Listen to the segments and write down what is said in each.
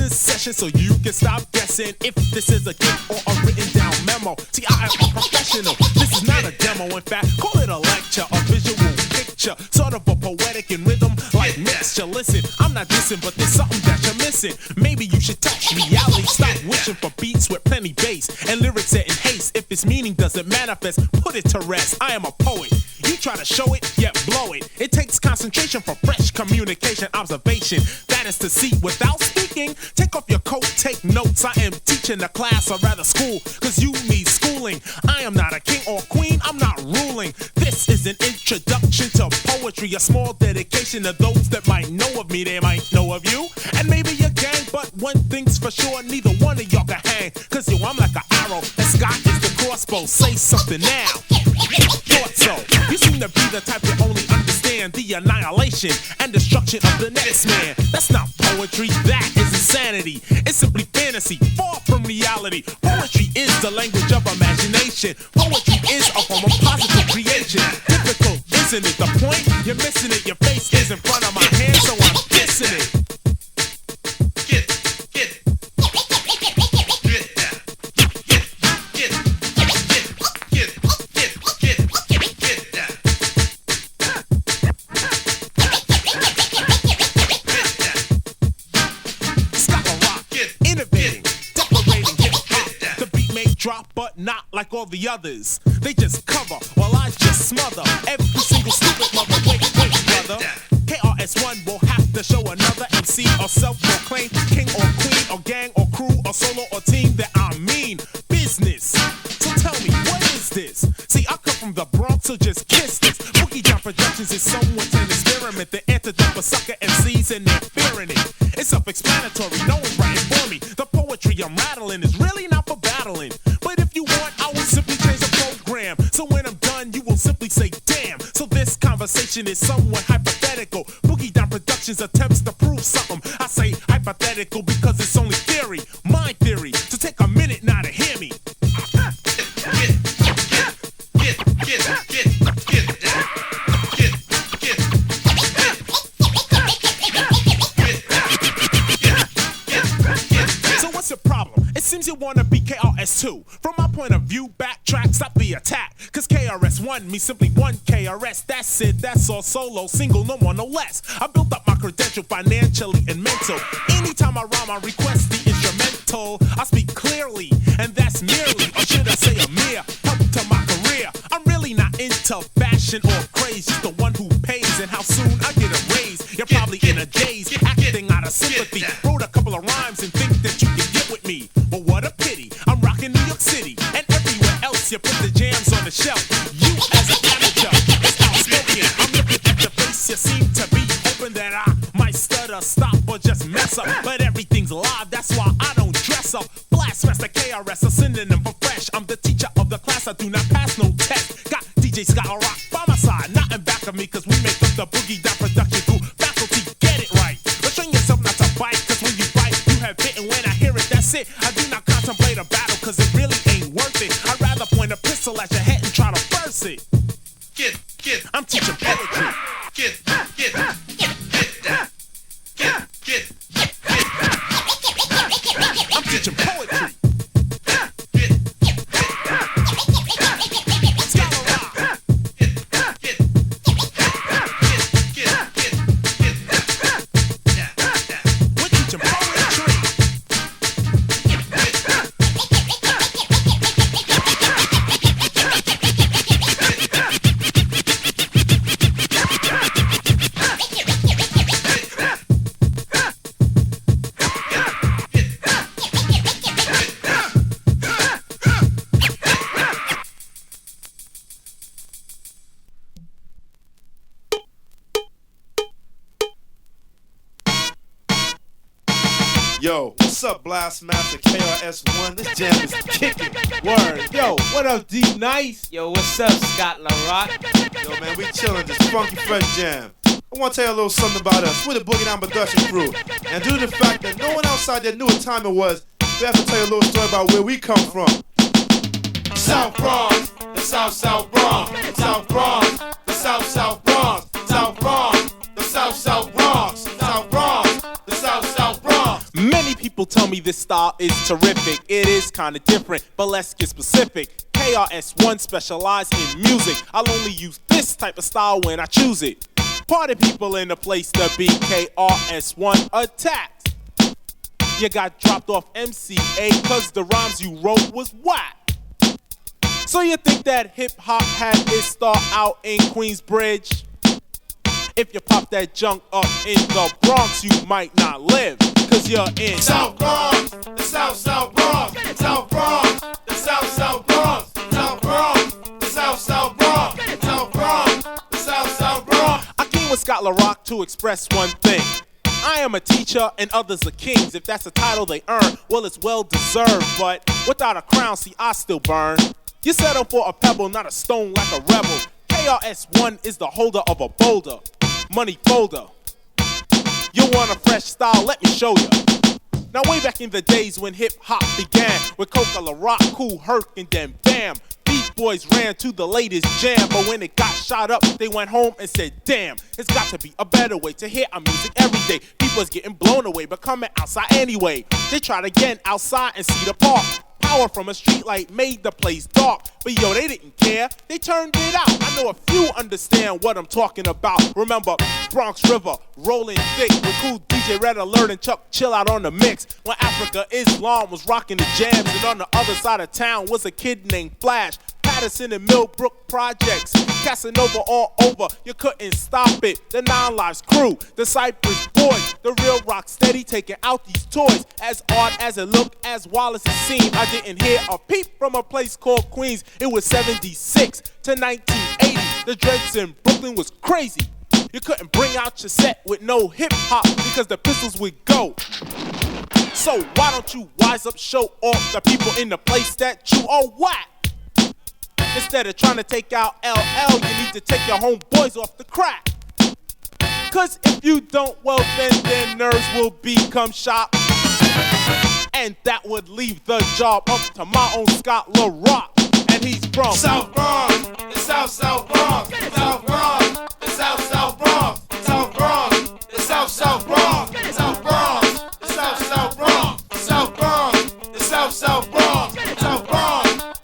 this session so you can stop guessing if this is a gift or a written down memo. See, I am a professional. This is not a demo. In fact, call it a lecture, a visual picture, sort of a poetic and rhythm like mixture. Listen, I'm not dissing, but there's something that you're missing. Maybe you should touch reality. Stop wishing for beats with plenty bass and lyrics set in haste. If its meaning doesn't manifest, put it to rest. I am a poet. You try to show it, yet blow it. It takes concentration for fresh communication, observation. That is to see without speaking. Take off your coat, take notes. I am teaching a class, or rather school, cause you need schooling. I am not a king or queen, I'm not ruling. This is an introduction to poetry, a small dedication to those that might know of me, they might know of you, and maybe your gang. But one thing's for sure, neither one of y'all can hang, cause yo, I'm like an arrow, and Scott is the crossbow. Say something now. Thought so. You seem to be the type that only understand the annihilation and destruction of the next man. That's not poetry, that is insanity. It's simply fantasy, far from reality. Poetry is the language of imagination. Poetry is a form of positive creation. Difficult, isn't it? The point? You're missing it. Your face is in front of my hand, so I'm dissing it. Drop, but not like all the others. They just cover while I just smother every single stupid mother. Wait, brother. KRS1 will have to show another MC or self-proclaimed king or queen or gang or crew or solo or team that I mean business. So tell me, what is this? See, I come from the Bronx, so just kiss this. Boogie Down Productions is somewhat an experiment. The antidote for sucker MCs and they're fearing it. It's self-explanatory, no one's writing for me. The poetry I'm rattling is really not for battling. But if you want, I will simply change the program. So when I'm done, you will simply say, damn. So this conversation is somewhat hypothetical. Boogie Down Productions attempts to prove something. I say hypothetical because it's only theory, my theory. So take a minute now to hear me. So what's the problem? It seems you wanna be KRS2. From my point of view, backtrack, stop the attack. Cause KRS1 means simply one KRS. That's it, that's all, solo, single, no more, no less. I built up my credential financially and mental. Anytime I rhyme, I request the instrumental. I speak clearly, and that's merely, or should I say a mere, help to my career. I'm really not into fashion or craze, just the one who pays and how soon I get a raise. You're probably in a daze, acting out of sympathy. Wrote a couple of rhymes and think that you can get with me. But what a pity, I'm rocking New York City and everywhere else. You put the jams on the shelf. You as an amateur is outspoken. I'm looking at your face, you seem to be hoping that I might stutter, stop, or just mess up. But everything's live, that's why I don't dress up. Blastmaster KRS, a synonym for fresh. I'm the teacher of the class, I do not pass no test. Got DJ Scott Rock by my side, not in back of me, cause we make up the Boogie Down Production crew. Faculty, get it right. But train yourself not to bite, cause when you bite, you have bit, and when I hear it, that's it. I do not contemplate a battle, cause it really ain't worth it. I'd rather point a pistol at your head and try to burst it. I'm teaching poetry. I'm teaching poetry. Yo, what's up, Blastmaster KS1? This jam is kicking. Word. Yo, what up, D Nice? Yo, what's up, Scott LaRock? Yo, man, we chillin' this funky fresh jam. I want to tell you a little something about us. We're the Boogie Down Production crew. And due to the fact that no one outside there knew what time it was, we have to tell you a little story about where we come from. South Bronx, the South Bronx, South Bronx, the South Bronx, South Bronx, the South Bronx, South Bronx, the South Bronx. Many people tell me this style is terrific. It is kinda different, but let's get specific. KRS1 specialize in music. I'll only use this type of style when I choose it. Party people in the place to be. KRS1 attacked. You got dropped off MCA cause the rhymes you wrote was whack. So you think that hip-hop had its start out in Queensbridge? If you pop that junk up in the Bronx, you might not live, cause you're in South Bronx, the South Bronx, South Bronx, the South Bronx, South Bronx, the South Bronx, South Bronx, the South Bronx. I came with Scott LaRock to express one thing. I am a teacher and others are kings. If that's a title they earn, well, it's well deserved. But without a crown, see, I still burn. You settle for a pebble, not a stone like a rebel. KRS1 is the holder of a boulder. Money folder. You want a fresh style? Let me show you. Now way back in the days when hip-hop began, with Coca, LaRock, Kool Herc, and then bam, Beat Boys ran to the latest jam. But when it got shot up, they went home and said, damn, it's got to be a better way to hear our music every day. People's getting blown away, but coming outside anyway. They tried again outside and see the park. Power from a street light made the place dark. But yo, they didn't care, they turned it out. I know a few understand what I'm talking about. Remember Bronx River, rolling thick with cool DJ Red Alert and Chuck Chill Out on the mix. When Africa Islam was rocking the jams, and on the other side of town was a kid named Flash. Patterson and Millbrook projects, Casanova all over, you couldn't stop it. The Nine Lives crew, the Cypress Boys, the real rock steady taking out these toys. As odd as it looked, as wild as it seemed, I didn't hear a peep from a place called Queens. It was 76 to 1980, the dreads in Brooklyn was crazy. You couldn't bring out your set with no hip-hop because the pistols would go. So why don't you wise up, show off the people in the place that you are whack? Instead of trying to take out LL, you need to take your homeboys off the crack. Cause if you don't, well then their nerves will become shot. And that would leave the job up to my own Scott LaRock. And he's from South Bronx, the South Bronx, South Bronx, the South Bronx, South Bronx, the South Bronx, South Bronx, the South Bronx, South Bronx, the South Bronx, South Bronx,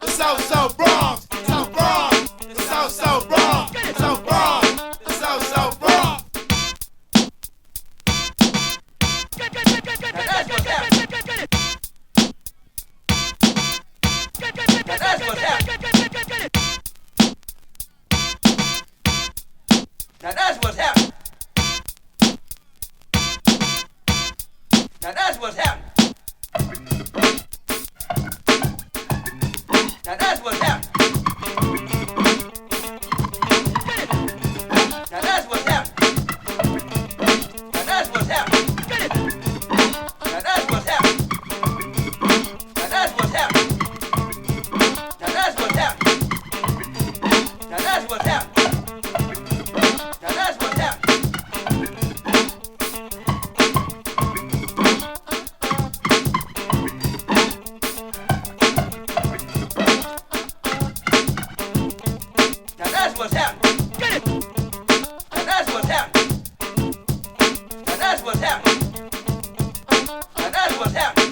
the South Bronx. South Bronx, South Bronx, the South Bronx. Now that's what's happening. Now that's what's happening. Now that's what's happening. Now that's what's happening. Now that's what's happening. Now that's what's happening. Now that's what's happening. Now that's what's happening. Now that's what's happening. Now that's what's happening. Now that's what's happening. Now that's what's happening. Now that's what's happening. Now that's what's happening. Now that's what's happening. Now that's what's happening.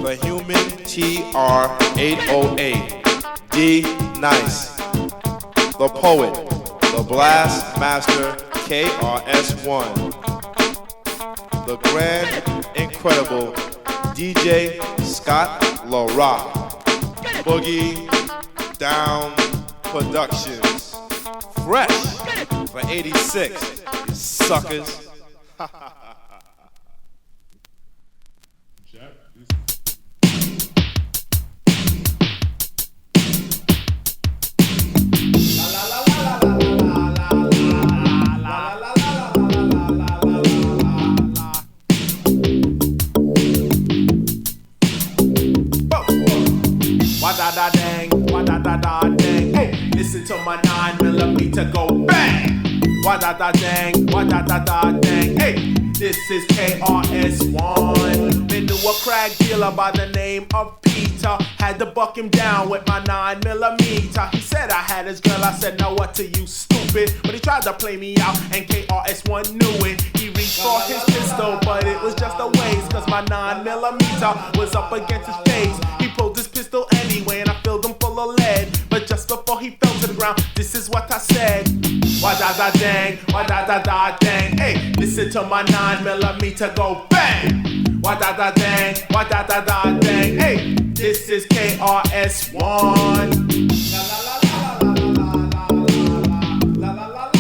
The Human TR-808, D Nice. The Poet, the Blastmaster KS1. The Grand Incredible DJ Scott LaRock. Boogie Down Productions. Fresh for 86, you suckers. Wa-da-da-dang, wa-da-da-da-dang. Hey, listen to my 9mm go bang. da da dang, wah da da da dang. Hey, this is KRS1. Been to a crack dealer by the name of Peter. Had to buck him down with my 9mm. He said I had his girl, I said now what to you, stupid. But he tried to play me out and KRS1 knew it. He reached for his pistol, but it was just a waste, cause my 9mm was up against his face. He pulled his pistol anyway and I filled him full of lead. But just before he fell to the ground, this is what I said. Wah da da dang, wah da da da dang. Hey, listen to my 9mm go bang. Wah da da dang, wah da da da dang. Hey, this is KRS1. La la la la la la la la la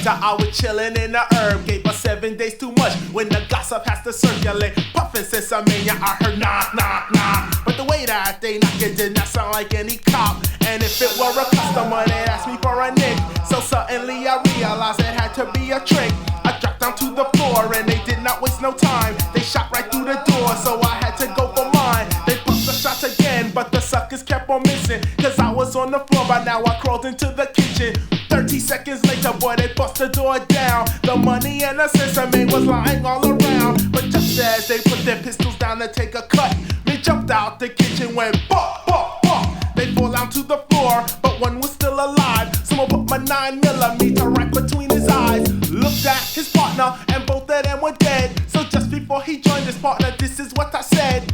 I was chillin' in the herb, gave her 7 days too much when the gossip has to circulate. Puffin' since I mean ya, I heard knock, knock, knock. But the way that they knock it did not sound like any cop. And if it were a customer, they'd ask me for a nick. So suddenly I realized it had to be a trick. I dropped down to the floor and they did not waste no time. They shot right through the door, so I had to go for mine. They pumped the shots again, but the suckers kept on missing. Cause I was on the floor, by now I crawled into the kitchen. 30 seconds later, boy, they bust the door down. The money and the sesame was lying all around. But just as they put their pistols down to take a cut, they jumped out the kitchen, went bop, bop, bop. They fall down to the floor, but one was still alive. Someone put my 9mm right between his eyes. Looked at his partner, and both of them were dead. So just before he joined his partner, this is what I said.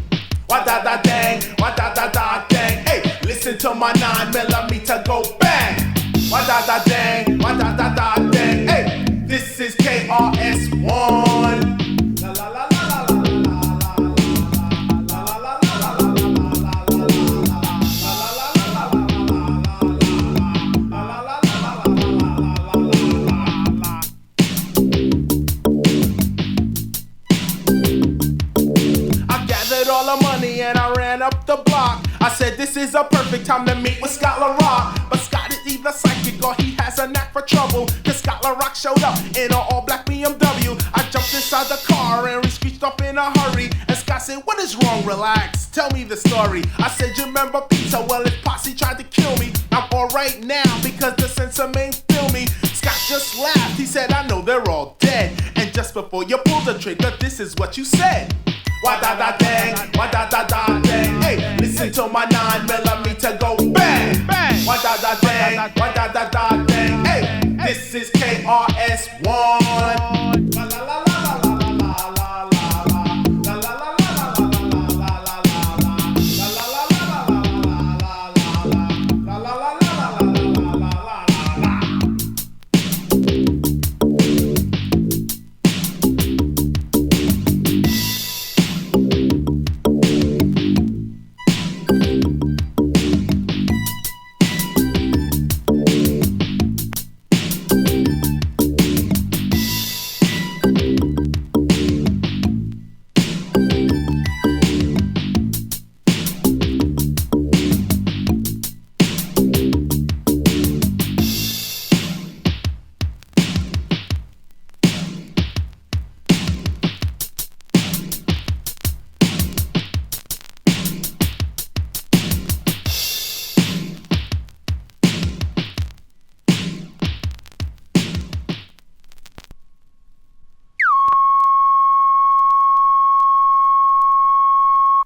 Wah da da dang, wah da da da dang. Hey, listen to my 9mm go bang. Wah da da dang, wah da da da dang. Hey, this is KRS1. La la la la la la la la I gathered all the money and I ran up the block. I said this is a perfect time to meet with Scott LaRock. But Scott is either psychic or he has a knack for trouble. Cause Scott LaRock showed up in an all-black BMW. I jumped inside the car and we screeched up in a hurry. And Scott said, what is wrong? Relax, tell me the story. I said, you remember Peter? Well, his posse tried to kill me. I'm alright now because the censor main feel me. Scott just laughed, he said, I know they're all dead. And just before you pulled the trigger, this is what you said. Wah da da dang, wah da da da dang. Hey, listen to my 9mm go bang, bang. Wah da da dang, wah da da da dang. Hey, this is KRS1. La la la la la la la la la la la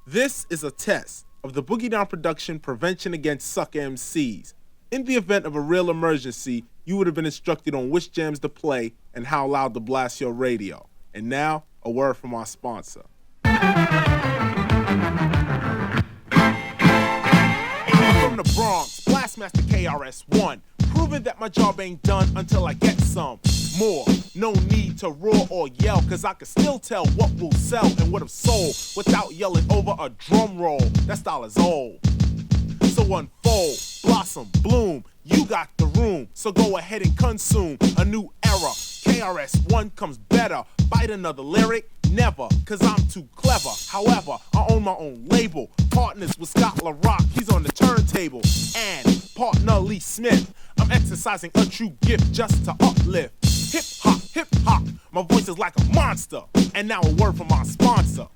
This is a test of the Boogie Down production prevention against suck MCs. In the event of a real emergency, you would have been instructed on which jams to play and how loud to blast your radio. And now, a word from our sponsor. From the Bronx, Blastmaster KS1, proving that my job ain't done until I get some more. No need to roar or yell, cause I can still tell what will sell and what have sold without yelling over a drum roll. That style is old. So unfold, blossom, bloom, you got the room, so go ahead and consume a new era. KRS1 comes better, bite another lyric, never, cause I'm too clever. However, I own my own label, partners with Scott LaRock, he's on the turntable, and partner Lee Smith. I'm exercising a true gift just to uplift. Hip hop, my voice is like a monster. And now a word from our sponsor.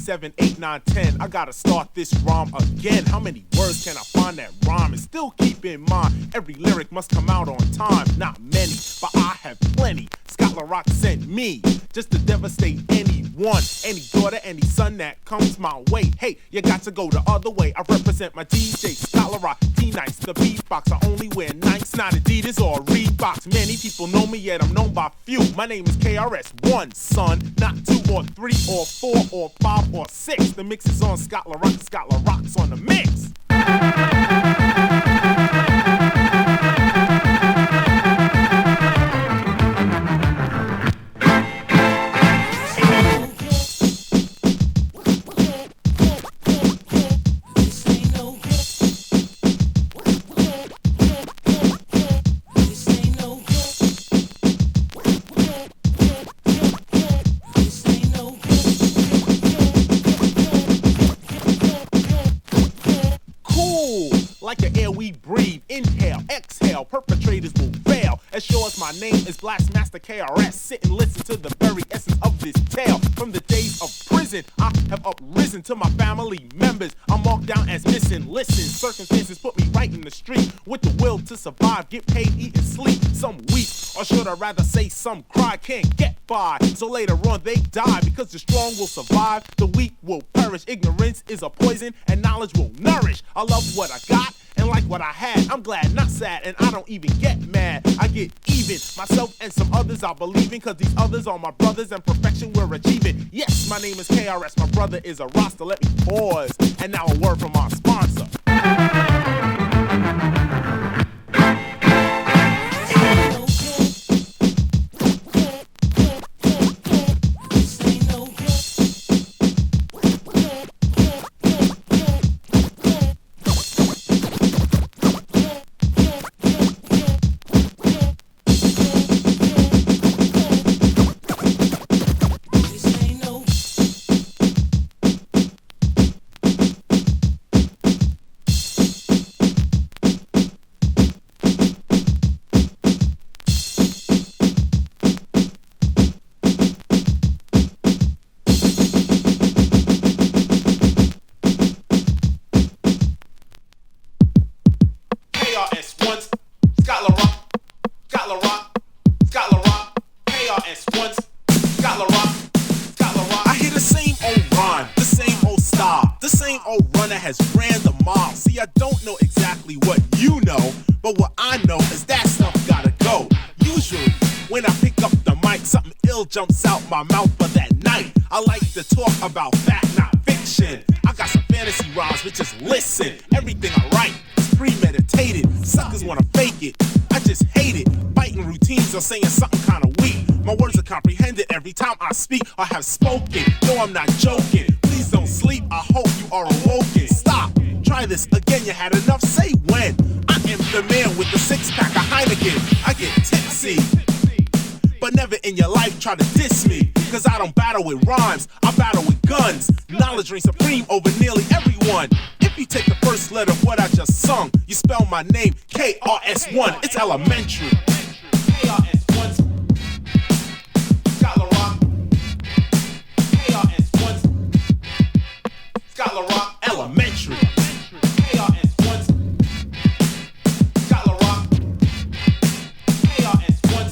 7, 8, 9, 10. I gotta start this rhyme again. How many words can I find that rhyme? And still keep in mind, every lyric must come out on time. Not many, but I have plenty. Scott LaRock sent me just to devastate anyone, any daughter, any son that comes my way. Hey, you got to go the other way. I represent my DJ, Scott LaRock, D-Nice, the beatbox. I only wear Nikes, not Adidas or Reeboks. Many people know me, yet I'm known by few. My name is KRS1, son, not 2 or 3 or 4 or 5 or 6. The mix is on Scott LaRock, Scott LaRock's on the mix. Like the air we breathe, inhale, exhale, perpetrators will fail. As sure as my name is Blastmaster KS, sit and listen to the very essence of this tale. From the days of prison, I have uprisen to my family members. I'm marked down as missing. Listen, circumstances put me right in the street with the will to survive, get paid, eat and sleep. Some weep, or should I rather say some cry, can't get by. So later on they die because the strong will survive, the weak will perish. Ignorance is a poison and knowledge will nourish. I love what I got and like what I had. I'm glad, not sad, and I don't even get mad. I get even, myself and some others I believe in, cause these others are my brothers and perfection we're achieving. Yes, my name is KRS, my brother is a roster. Let me pause, and now a word from our sponsor. Has ran the mile. See, I don't know exactly what you know, but what I know is that stuff gotta go. Usually, when I pick up the mic, something ill jumps out my mouth for that night. I like to talk about fact, not fiction. I got some fantasy rhymes, but just listen. Everything I write is premeditated. Suckers wanna fake it, I just hate it. Biting routines or saying something kinda weak. My words are comprehended every time I speak or have spoken. No, I'm not joking. Please don't sleep, I hope you are awoken. Stop, try this again, you had enough, say when. I am the man with the 6-pack of Heineken. I get tipsy, but never in your life try to diss me. Cause I don't battle with rhymes, I battle with guns. Knowledge reigns supreme over nearly everyone. If you take the first letter of what I just sung, you spell my name KRS1, it's elementary. KRS1, Scott LaRock. KRS1, Scott LaRock, elementary. KRS1, Scott LaRock. KRS1,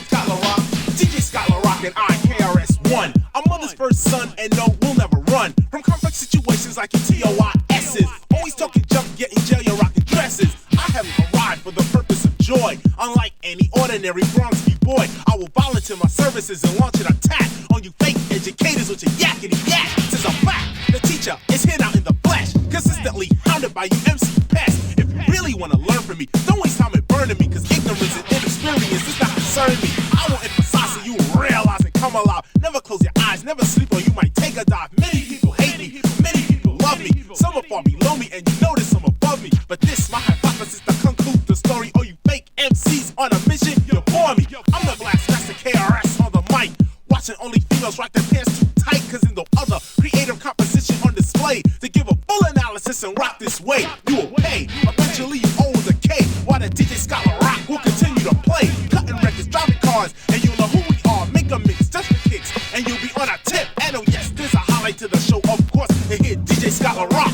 Scott LaRock. DJ Scott LaRock and I, KRS1. I'm mother's first son and no, we'll never run from complex situations like your TOIS's. Always talking junk, getting jail, you're rocking dresses. I haven't arrived for the purpose of joy. Unlike any ordinary Bronx B-boy, I will volunteer my services and launch an attack on you fake educators with your yakety yak. Since a fact, the teacher is here now in the flesh, consistently hounded by you MC pests. If you really want to learn from me, don't waste time and burning me, cause ignorance and inexperience does not concern me. I will emphasize so you realize and come alive. Never close your eyes, never sleep or you might take a dive. Many people hate me, many people love me. Some are far below me and you notice some above me. But this, my hypothesis to conclude the story. All you fake MCs on a mission, you bore me. I'm the Blastmaster KRS on the mic. Watching only females rock their pants too tight, cause in no other creative composition on display to give a full analysis and rock this way. You will pay, eventually you owe the K, while the DJ Scott LaRock will continue to play. Cutting records, driving cars, and you'll know who we are. Make a mix just for kicks, and you'll be on a tip. And oh yes, Scotland Rock.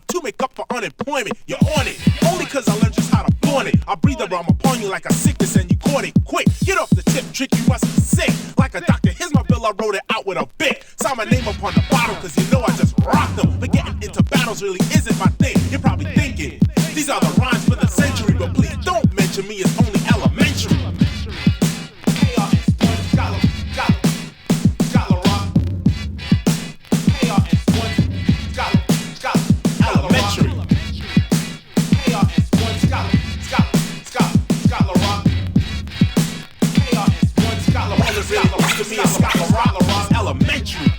To make up for unemployment, you're on it. Only cause I learned just how to flaunt it. I breathe around upon you like a sickness and you caught it quick. Get off the tip trick, you must be sick. Like a doctor, here's my bill, I wrote it out with a bic. Sign my name upon the bottle cause you know I just rock them. But getting into battles really isn't my thing. You're probably thinking, these are the rhymes for the century. But please don't mention me, it's only elementary. To me, it's Scotland Rock, it's elementary.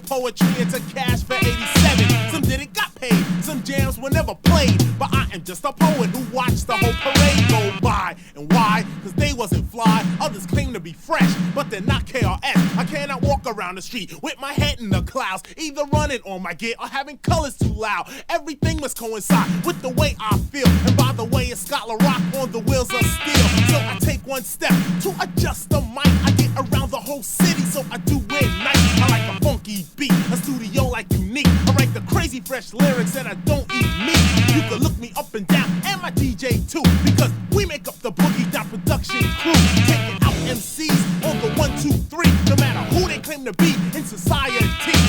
Poetry into cash for 87. Some did it, got paid. Some jams were never played. But I am just a poet who watched the whole parade go by. And why? Cause they wasn't fly. Others claim to be fresh, but they're not KRS. I cannot walk around the street with my head in the clouds, either running on my gear or having colors too loud. Everything must coincide with the way I feel. And by the way, it's Scotland Rock on the wheels of steel. So I take one step to adjust the mic. I get around the whole city, so I do it nice. I like a funky beat, a studio like unique. I write the crazy fresh lyrics and I don't eat meat. You can look me up and down and my DJ too, because we make up the Boogie Down production crew. Taking out MCs on the 1, 2, 3, no matter who they claim to be in society.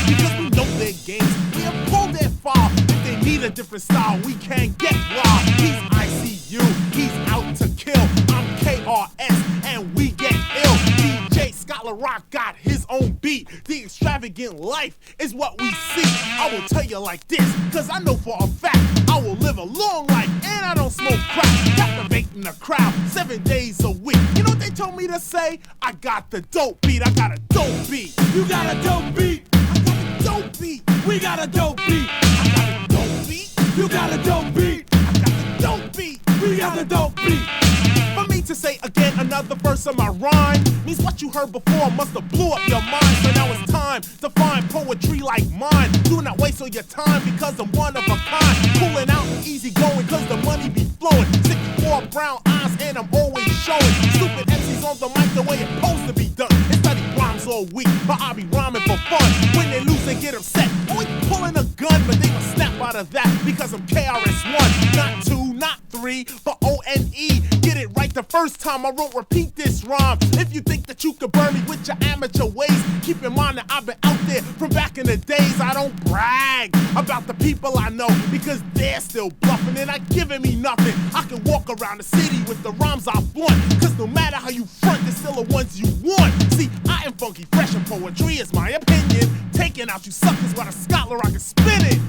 Because we know their games, we have pulled their file. If they need a different style, we can get wild. He's ICU, he's out to kill. I'm KRS and we get ill. DJ Scotland Rock got his own beat. The extravagant life is what we see. I will tell you like this, cause I know for a fact I will live a long life and I don't smoke crack. Captivating the crowd 7 days a week. You know what they told me to say? I got the dope beat, I got a dope beat. You got a dope beat, I got a dope beat. We got a dope beat, I got a dope beat. You got a dope beat, I got the dope beat. We got the dope beat. For me to say again another verse of my rhyme means what you heard before must have blew up your mind. So now it's time to find poetry like mine. Do not waste all your time because I'm one of a kind. Pulling out and easy going cause the money be flowing. 64 brown eyes and I'm always showing. Stupid MCs on the mic the way it's supposed to be done. They study rhymes all week, but I be rhyming for fun. When they lose they get upset, always pulling a gun, but they must snap out of that because I'm KRS1. Not 2, not 3, but O-N-E. Get it right the first time, I won't repeat this rhyme. If you think that you could burn me with your amateur ways, keep in mind that I've been out there from back in the days. I don't brag about the people I know because they're still bluffing and not giving me nothing. I can walk around the city with the rhymes I want, cause no matter how you front, they're still the ones you want. See, I am funky fresh and poetry is my opinion. Taking out you suckers while the Scotland Rock is spinning.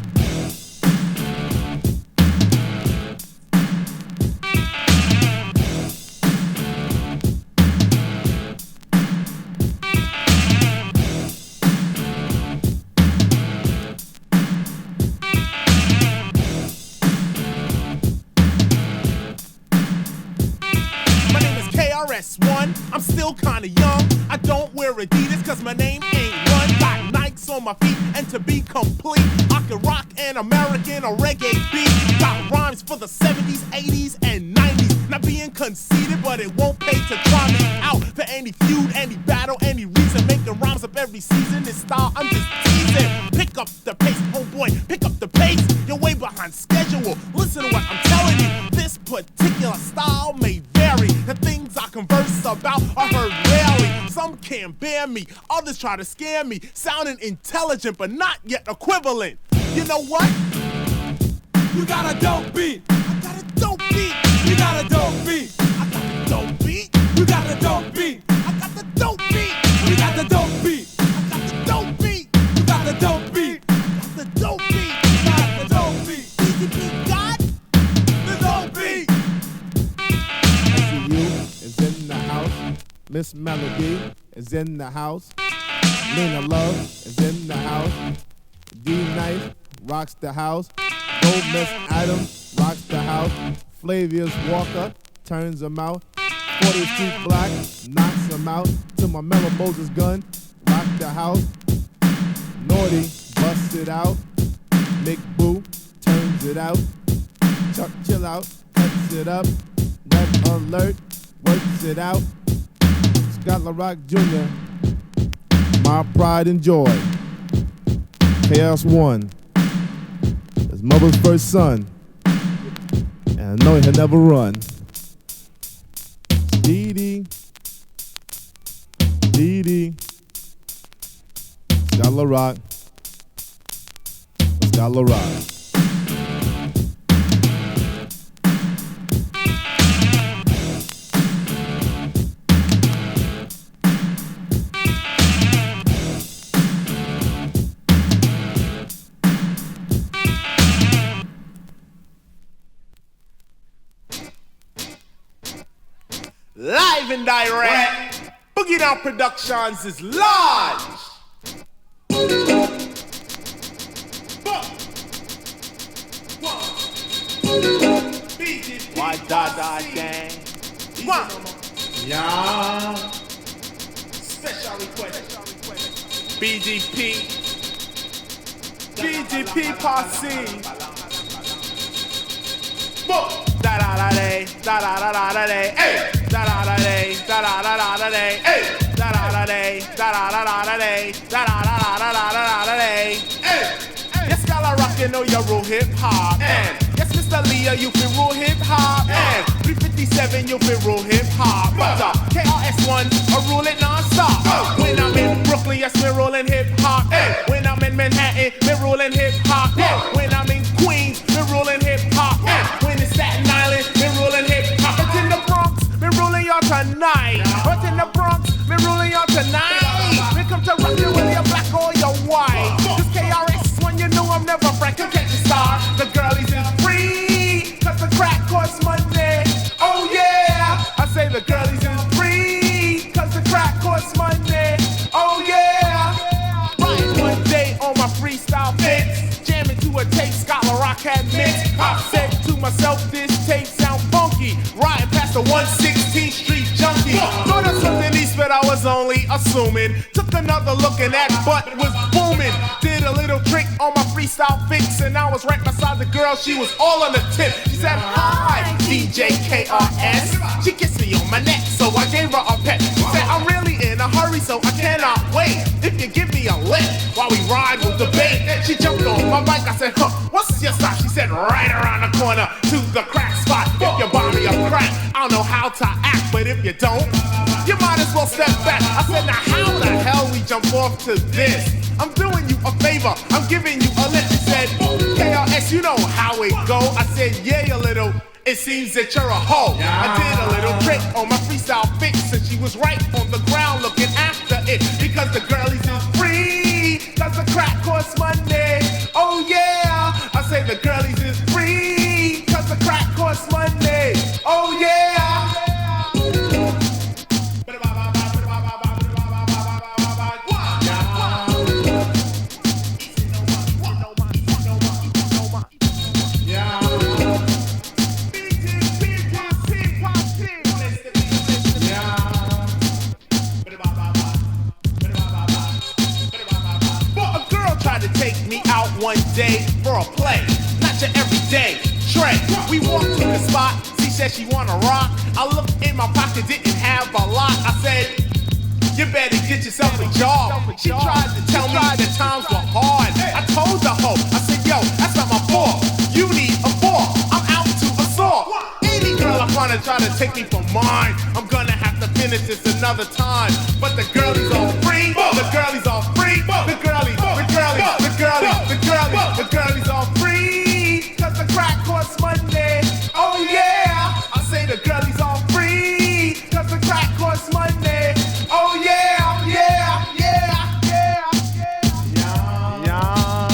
KRS1, I'm still kinda young. I don't wear Adidas cause my name ain't Run. Got Nikes on my feet, and to be complete, I can rock an American or reggae beat. Got rhymes for the 70s, 80s, and 90s. Not being conceited, but it won't pay to try me out for any feud, any battle, any reason. Making rhymes up every season. This style, I'm just teasing. Pick up the pace, homeboy, pick up the pace. You're way behind schedule. Listen to what I'm telling you. This particular style may vary. The things I converse about are heard rarely. Some can't bear me, others try to scare me. Sounding intelligent, but not yet equivalent. You know what? You got a dope beat. I got a dope beat. You got a dope beat. I got the dope beat. You got the dope beat. I got the dope beat. You got the dope beat. I got the dope beat. You got the dope beat. I got the dope beat. You got the dope beat. BGP got The dope beat. SCU is in the house. Miss Melody is in the house. Lena Love is in the house. D-Nice rocks the house. Gold Miss Adams rocks the house. Flavius Walker turns them out. 40th Street Black knocks them out. To my Mellow Moses gun, rock the house. Naughty busts it out. Mick Boo turns it out. Chuck Chill Out cuts it up. Red Alert works it out. Scott LaRock Jr., my pride and joy. KS1, his mother's first son, and I know he'll never run. Dee Dee, Scott LaRock, Scott LaRock. live and direct. Boogie Down Productions is large. Why da gang? One. Yeah. Special request. BGP posse. Da da da day, da da da da da day, hey. Da da da day, da da da da da day, hey. Da da da day, da da da da da day, da da da da da da da day, hey. Yes, Scala Rock, you know you're real hip hop, and yes, Mr. Leah, you feel real hip hop, and 357, you feel real hip hop. But KRS1, I rule it non-stop. When I'm in Brooklyn, yes, we're rolling hip hop. When I'm in Manhattan, we're rolling hip hop. When I'm in Queens, we're rolling hip hop. When in Staten Island, we're rolling hip hop. But in the Bronx, we're rolling y'all tonight. But in the Bronx, we're rolling y'all tonight. We come to rock you whether you're black or you're white. This KRS1, you know I'm never frank. You catch the star. The girlies is free, cause the crack costs money. Oh yeah, I say the girlies is free, cause the crack costs money. Oh yeah, right one day on my freestyle fix, jamming to a tape Scott LaRock had mixed. I said to myself, this tape sound funky, riding past the 116th Street junkie. Thought of something east, but I was only assuming. Took another look and that butt was booming. Did a little trick on my freestyle fix, and I was right beside the girl, she was all on the tip. She said, hi, DJ KRS. She kissed me on my neck, so I gave her a pet. She said, I'm really in a hurry, so I cannot wait. If you give me a lift while we ride with the bait. She jumped on my bike, I said, huh, what's your stop? She said, right around the corner to the crack spot. If you buy me a crack, I don't know how to act, but if you don't, you might as well step back. I said, now how the hell we jump off to this? I'm doing you a favor, I'm giving you a lift. She said, KRS, you know how it go. I said, yeah, you little, it seems that you're a hoe. I did a little trick on my freestyle fix, and she was right on the ground looking after it. Because the girlies is free, cause the crack costs money. Oh yeah, I say the girlies is free, cause the crack costs money. Oh yeah. One day for a play, not your everyday trade. We walked to the spot, see said she wanna rock. I looked in my pocket, didn't have a lot. I said, you better get yourself a job. She tried to tell me the times were hard. I told the hoe, I said, yo, that's not my fault. You need a ball. I'm out to assault. Any girl I'm gonna try to take me for mine, I'm gonna have to finish this another time. But the girlies all free. The girlies all free. The girlies, the girlies, the girlies, the girlies, the girlies all free. Cause the crack costs money. Oh yeah. I say the girlies all free. Cause the crack costs money. Oh yeah, yeah, yeah, yeah, yeah, yeah.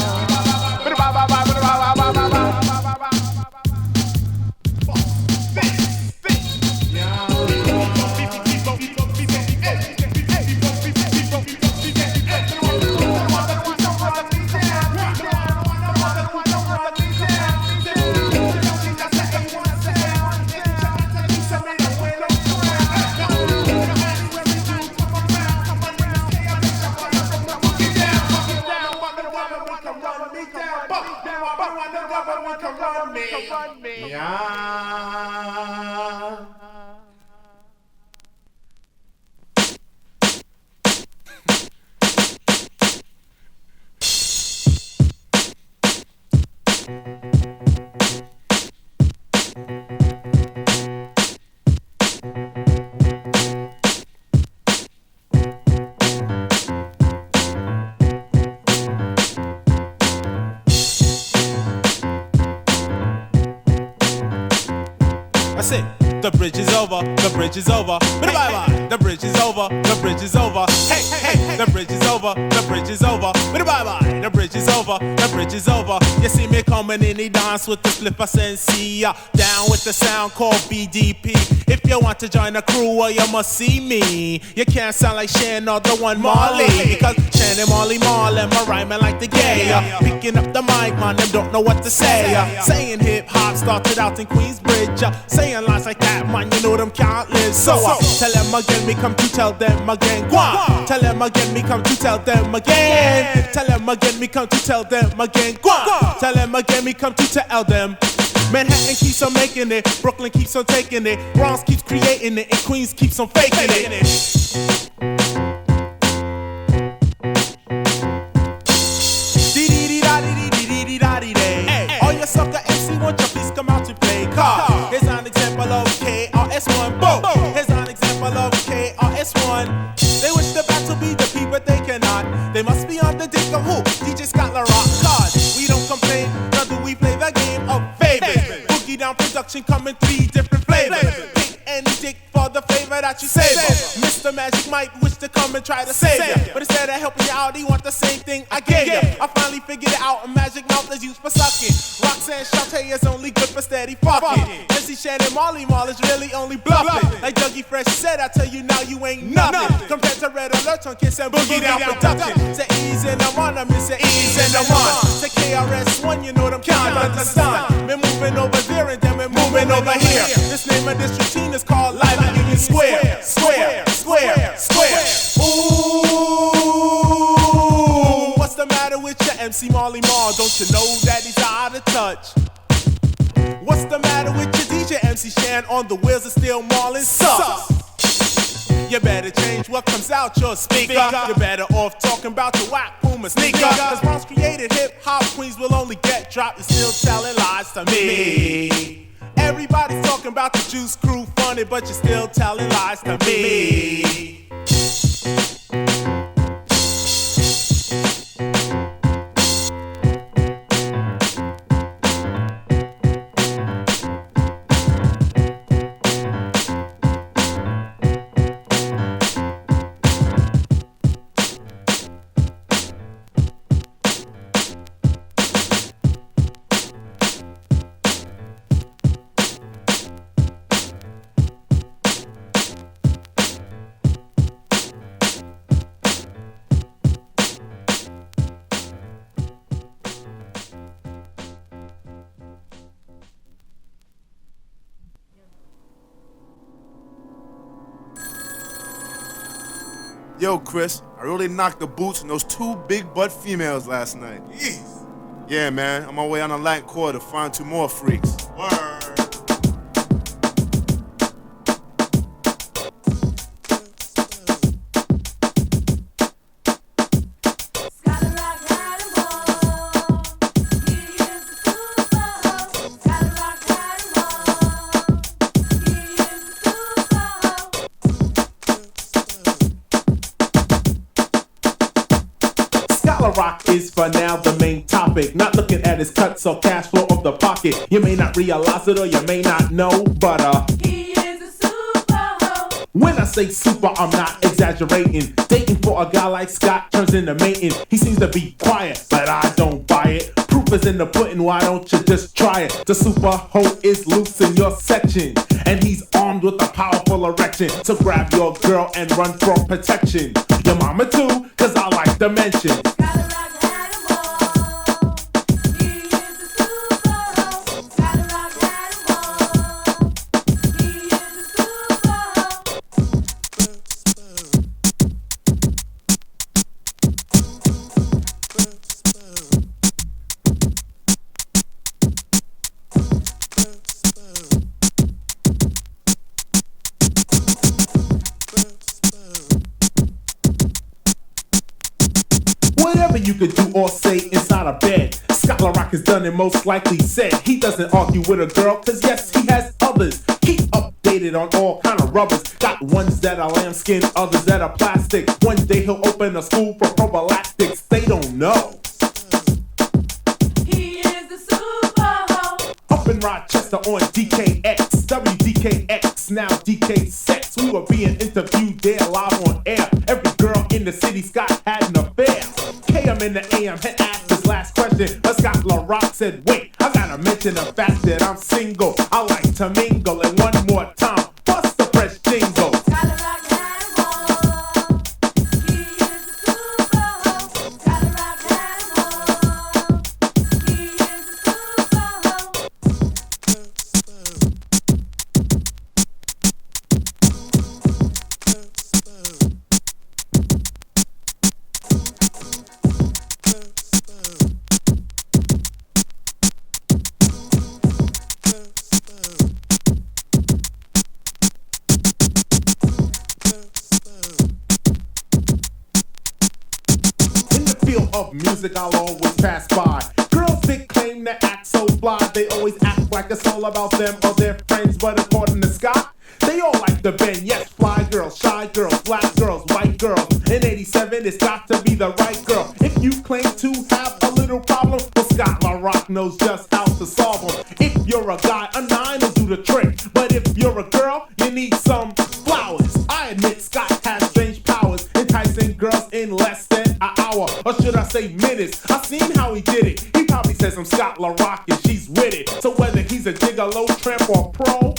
The bridge is over, the bridge is over. Bye bye. The bridge is over, the bridge is over. Hey, hey, the bridge is over, the bridge is over. Bye bye. The bridge is over, the bridge is over. You see me coming in the dance with the flipper sensei. Down with the sound called BDP. If you want to join the crew, well, you must see me. You can't sound like Shan or the one Marley. Because Shan and Marley Marlin, my rhyming like the gay. Picking up the mic, man, them don't know what to say. Saying hip hop started out in Queensbridge. Saying lines like that, man, you know them can't live. So tell them again, me come to tell them again. Go on. Tell them again, me come to tell them again. Tell them again, me come to tell them again. Go on. Tell them again, me come to tell them. Manhattan keeps on making it, Brooklyn keeps on taking it, Bronx keeps creating it, and Queens keeps on faking it. Hey, all your sucker MC, won't you please come out to play? Car. Here's an example of KRS1. Boom. Here's an example of KRS1. They wish the battle be the P, but they cannot. They must be on the dick of who? DJ Scott La Rock. Cause we don't complain, nor do we play the game of favors. Boogie down production coming 3 different flavors. Pick any dick for the flavor that you savor. Mr. Magic might wish to come and try to save you, but instead of helping you out, he want the same thing I gave you. I finally figured it out, a magic mouth is used for sucking. Roxanne Shantae is only good for steady fucking. MC Shannon Marley Marl is really only bluffing. Like Dougie Fresh said, I tell you now you ain't nothing. Compared to Red Alert on Kiss and Boogie Down production. Say ease and I'm on, I mean say ease and I'm on. Say KRS1, you know them can't understand. We're moving over there and then we're moving over here. This name of this routine is called Live at Union Square. Square, square, square. Ooh, what's the matter with your MC Marley Marl? Don't you know that he's out of touch? What's the matter with your DJ MC Shan on the wheels of steel Marlin sucks? You better change what comes out your speaker. You're better off talking about your whack Puma sneaker. Cause Bronx created hip hop, Queens will only get dropped. You're still telling lies to me. Everybody's talking about the Juice Crew funny, but you're still telling lies to me. Yo, Chris, I really knocked the boots on those 2 big butt females last night. Jeez. Yeah, man, on my way on the Latin Quarter to find 2 more freaks. Word. Scholar Rock is for now the main topic. Not looking at his cuts or cash flow of the pocket. You may not realize it or you may not know, but he is a super-hoe. when I say super, I'm not exaggerating. Dating for a guy like Scott turns into mating. He seems to be quiet, but I don't buy it. Proof is in the pudding, why don't you just try it? The Super-Hoe is loose in your section, and he's armed with a powerful erection. So grab your girl and run for protection. Your mama too, cause I like to mention. Whatever you could do or say inside a bed, Scott LaRock has done it, most likely said. He doesn't argue with a girl, cause yes, he has others. Keep updated on all kind of rubbers. Got ones that are lambskin, others that are plastic. One day he'll open a school for prophylactics. They don't know. He is the Super-Hoe. Up in Rochester on DKX, WDKX, now DK Sex. We were being interviewed there live on air. Every girl in the city, Scott had an affair. KM in the AM had asked his last question, but Scott LaRock said, wait, I gotta mention the fact that I'm single. I like to mingle, and one more time, bust the fresh jingle. Of music I'll always pass by. Girls that claim to act so fly, they always act like it's all about them or their friends, but according to Scott, they all like to bend. Yes, fly girls, shy girls, black girls, white girls. In 87, it's got to be the right girl. If you claim to have a little problem, well, Scott LaRock knows just how to solve them. If you're a guy, a 9 will do the trick, but if you're a girl, you need some flowers. I admit Scott has strange powers, enticing girls in less than an hour, or should I say minutes. I seen how he did it. He probably says I'm Scott LaRock and she's with it. So whether he's a gigolo, tramp, or pro,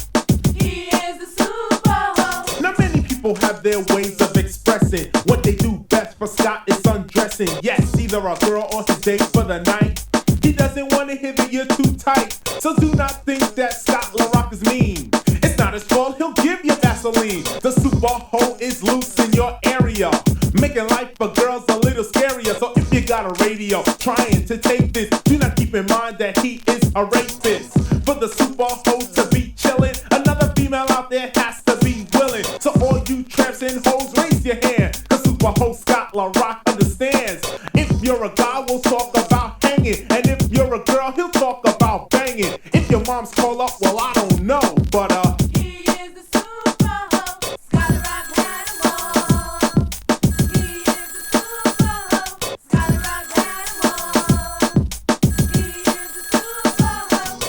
he is the Super-Hoe. now many people have their ways of expressing what they do best. For Scott, it's undressing. Yes, either a girl or to date for the night. He doesn't want to hear that you're too tight, so do not think that Scott LaRock is mean. It's not his fault, he'll give you Vaseline. The Super-Hoe is loose in your area, making life for girls a little scarier. So if you got a radio trying to take this, do not keep in mind that he is a rapist. For the Super-Hoe to be chillin', another female out there has to be willing. So all you tramps and hoes, raise your hand, cause Super-Hoe Scott LaRock understands. If you're a guy, we'll talk about hanging, and if you're a girl, he'll talk about banging. If your mom's call up, well, I don't know, but he is the Super-Hoe. Scott LaRock had 'em all. He is the Super-Hoe. Scott LaRock had 'em all. He is the Super-Hoe.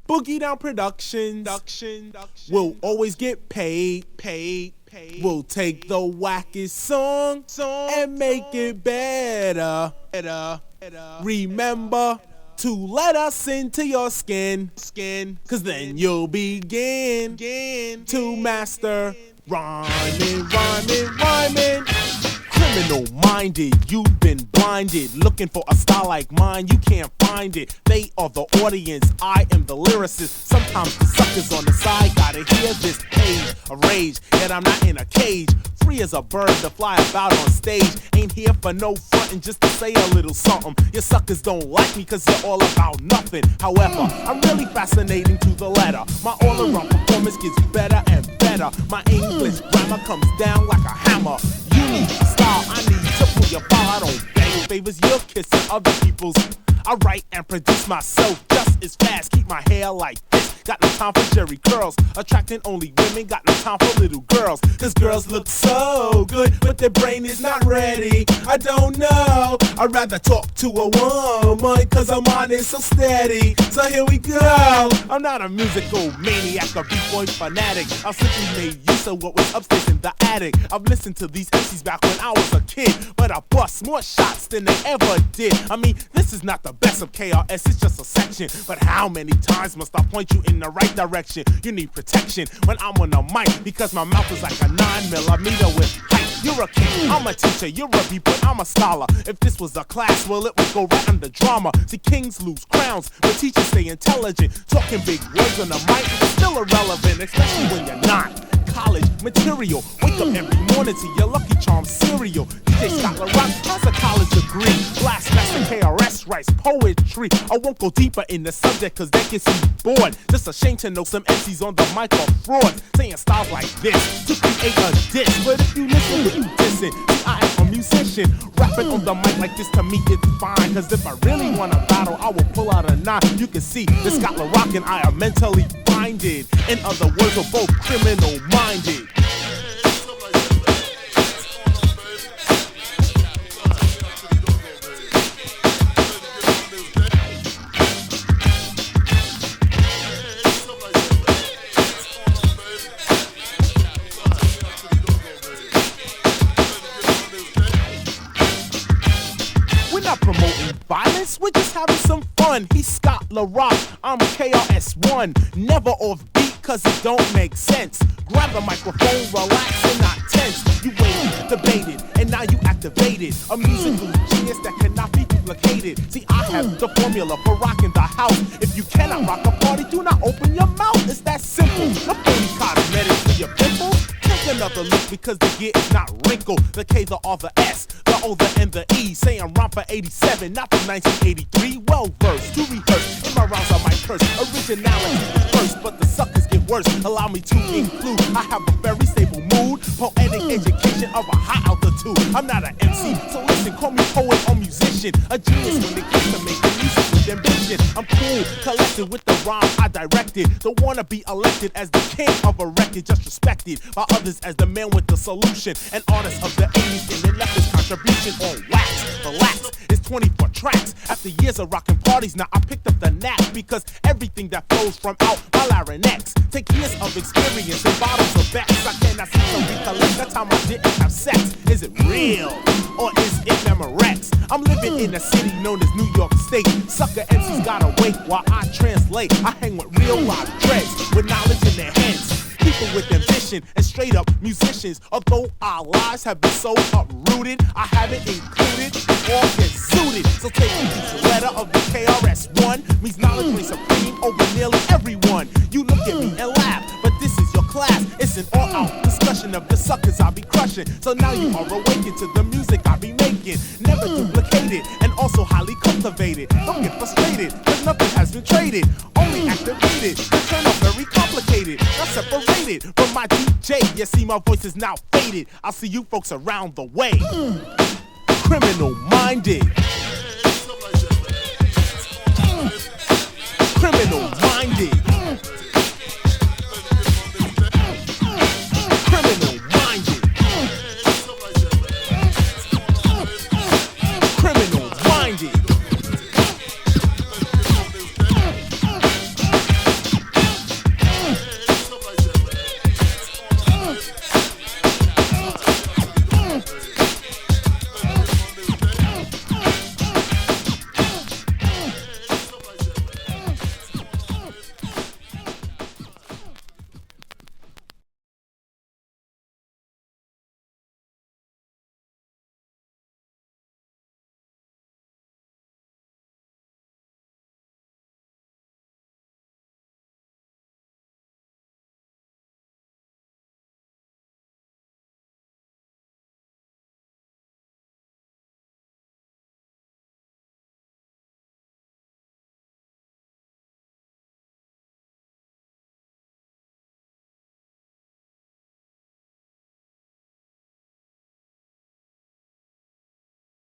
Boogie Down Production will always get paid. We'll take the wackest song and make it better. Remember to let us into your skin, cause then you'll begin to master rhyming. Criminal minded, you've been blinded. Looking for a style like mine, you can't find it. They are the audience, I am the lyricist. Sometimes the suckers on the side gotta hear this page of rage. Yet I'm not in a cage, free as a bird to fly about on stage. Ain't here for no frontin', just to say a little something. Your suckers don't like me cause you're all about nothing. However, I'm really fascinating to the letter. My all-around performance gets better and better. My English grammar comes down like a hammer. You need a style, I need to pull your file. I don't beg favors, you're kissing other people's. I write and produce myself just as fast. Keep my hair like this. Got no time for jerry curls. Attracting only women. Got no time for little girls. Cause girls look so good, but their brain is not ready. I don't know. I'd rather talk to a woman. Cause I'm on it so steady. So here we go. I'm not a musical maniac or b-boy fanatic. I simply made use of what was upstairs in the attic. I've listened to these MCs back when I was a kid. But I bust more shots than they ever did. I mean, this is not the best of KRS, it's just a section. But how many times must I point you in the right direction? You need protection when I'm on the mic, because my mouth is like a 9mm with height. You're a king, I'm a teacher, you're a beat, but I'm a scholar. If this was a class, well, it would go right under drama. See, kings lose crowns, but teachers stay intelligent. Talking big words on the mic is still irrelevant, especially when you're not. College material, wake up every morning to your Lucky Charms cereal. DJ Scott LaRock has a college degree. Blastmaster KS1 writes poetry. I won't go deeper in the subject cause that gets you bored. Just ashamed to know some MCs on the mic are fraud, saying styles like this to create a diss. But if you listen, who you dissing? See, I am a musician. Rapping on the mic like this to me it's fine. Cause if I really want to battle, I will pull out a nine. You can see that Scott LaRock and I are mentally minded. In other words, we're both criminal minded. We're not promoting violence, we're just having some fun. He's Scott LaRock, I'm KRS1. Never off beat cause it don't make sense. Grab the microphone, relax and not tense. You waited, debated, and now you activated a musical genius that cannot be duplicated. See, I have the formula for rocking the house. If you cannot rock a party, do not open your mouth. It's that simple. The phony cosmetics for your pimples. Take another look because the gear is not wrinkled. The K, the R, the S, the O, the N, the E. Say I'm rhyme for 87, not from 1983. Well versed, to rehearse. In my rounds I might curse. Originality is first, but the suckers get worse. Allow me to include, I have a very stable mood. Poetic education of a high altitude. I'm not an MC, so listen, call me poet or musician. A genius when it comes to making music with ambition. I'm cool, collected with the rhyme I directed. Don't wanna be elected as the king of a record, just respected by others as the man with the solution. An artist of the 80s and then left his contribution on wax. Relax, it's 24 tracks. After years of rocking parties, now I picked up the knack because everything that flows from out my larynx. Take years of experience and bottles of backs. I cannot seem to recollect the time I didn't have sex. Is it real or is it Memorex? I'm living in a city known as New York State. Sucker MCs gotta wait while I translate. I hang with real live dreads with knowledge in their heads. People with ambition and straight up musicians. Although our lives have been so uprooted, I haven't included or get suited. So take each letter of the KRS1 means knowledge reigns supreme over nearly everyone. You look at me and laugh, but this is your class. It's an all-out discussion of the suckers I be crushing. So now you are awakened to the music I be making. Never duplicated and also highly cultivated. Don't get frustrated, cause nothing has been traded. Only activated, the turn up very complicated. Not separated from my DJ. You see my voice is now faded. I'll see you folks around the way. Criminal minded.